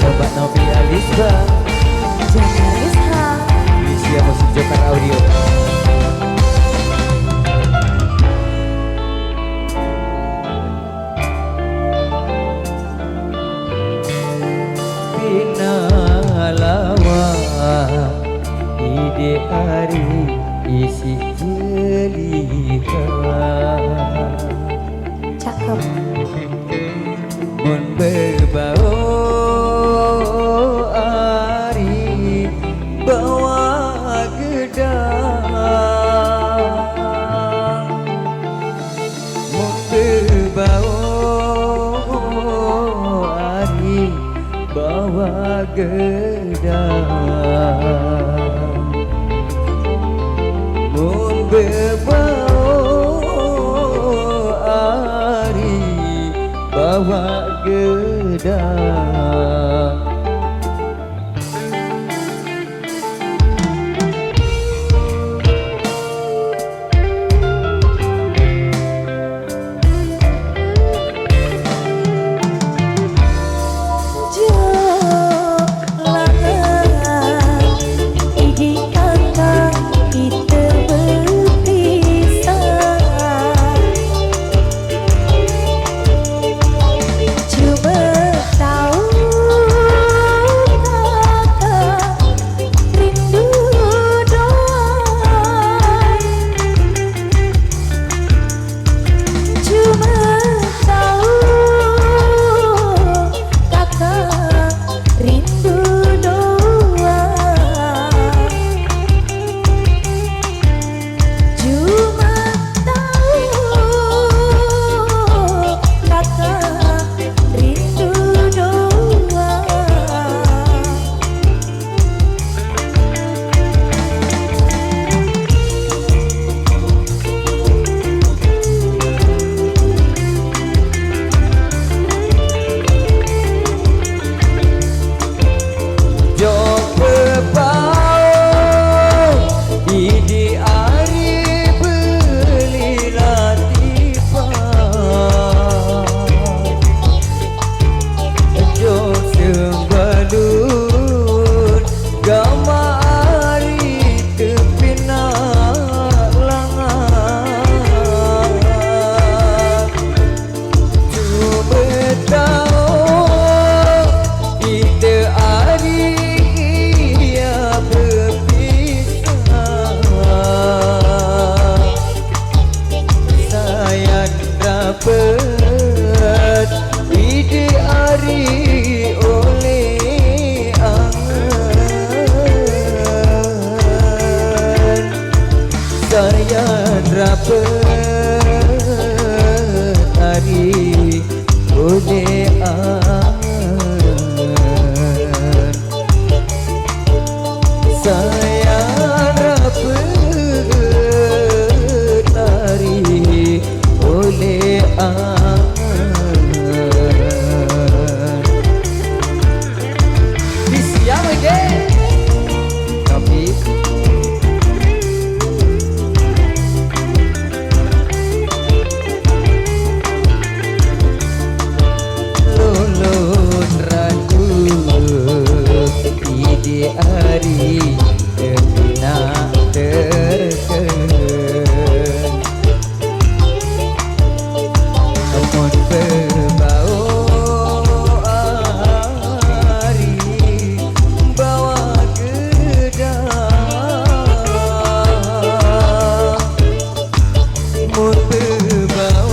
Mbak Novi Alisba, Jaka Rizha, Indonesia Musik Jokar Audio. Pinalawa ide ari isi jelika cakep. mun berbau ari bawa gedang mun berbau ari bawa gedang mun berbau ari bawa gedang. Dapat ide ari oleh angan saya dapat ari oleh angan saya dapat ari oleh di siang aja tapi lulun ragu ide ari depina terken mun berbau ari bawa gedang mun berbau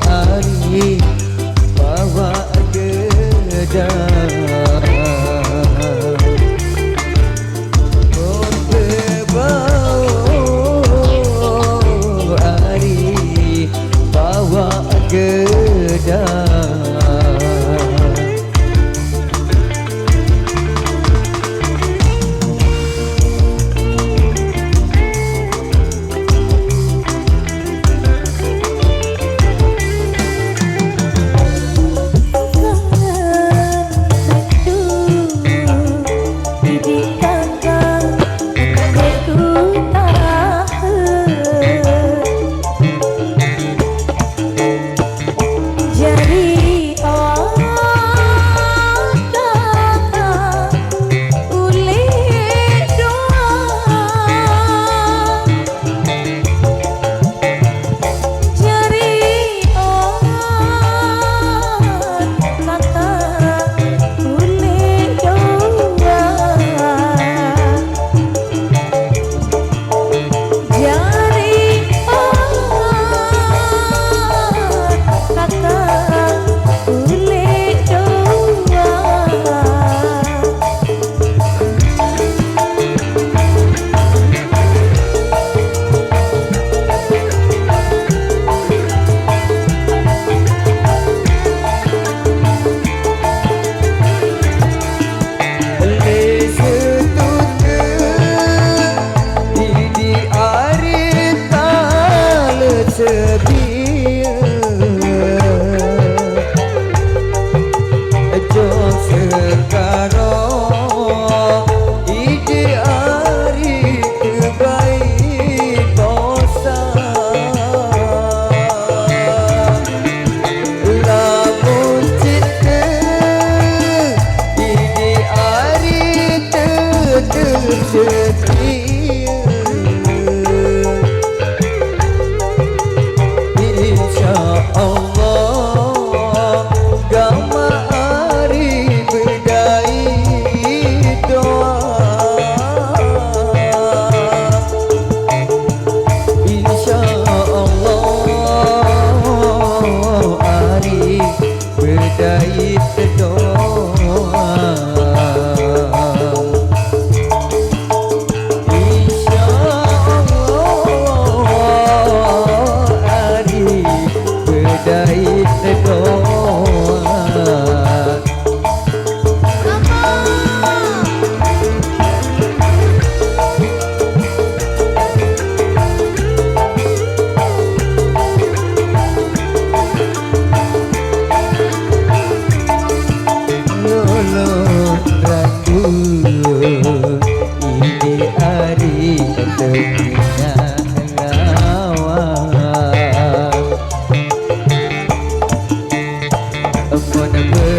ari bawa gedang mun berbau ari bawa gedang.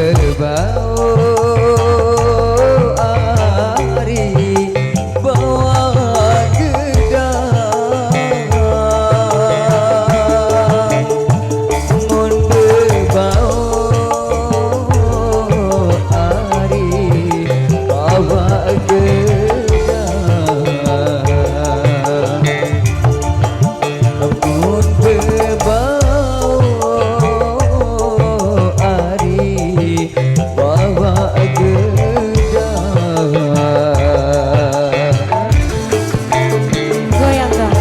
berbau ari bawa gedang mun berbau ari bawa gedang mun berbau ari bawa gedang Goyang dong.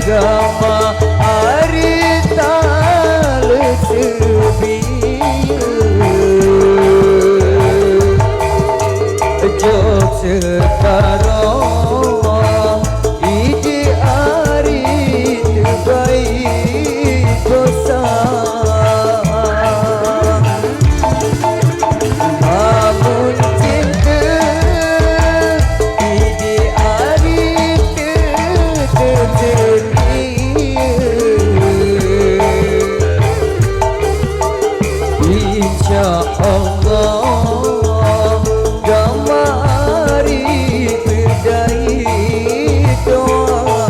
Gama ari tal sebiu jok sekaro iji ari terbaik dosa amun cinta iji ari Insya Allah gamari berdai doa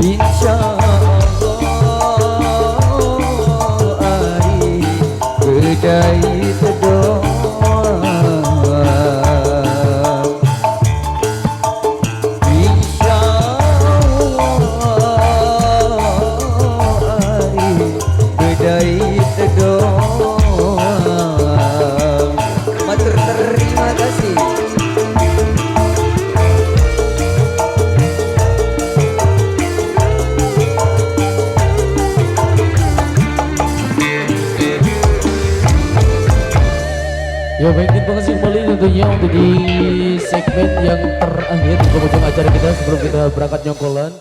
Insya Allah ari berdai doa Matur terima kasih. Ya baik, terima kasih kembali tentunya untuk di segmen yang terakhir di penghujung acara kita sebelum kita berangkat nyongkolan.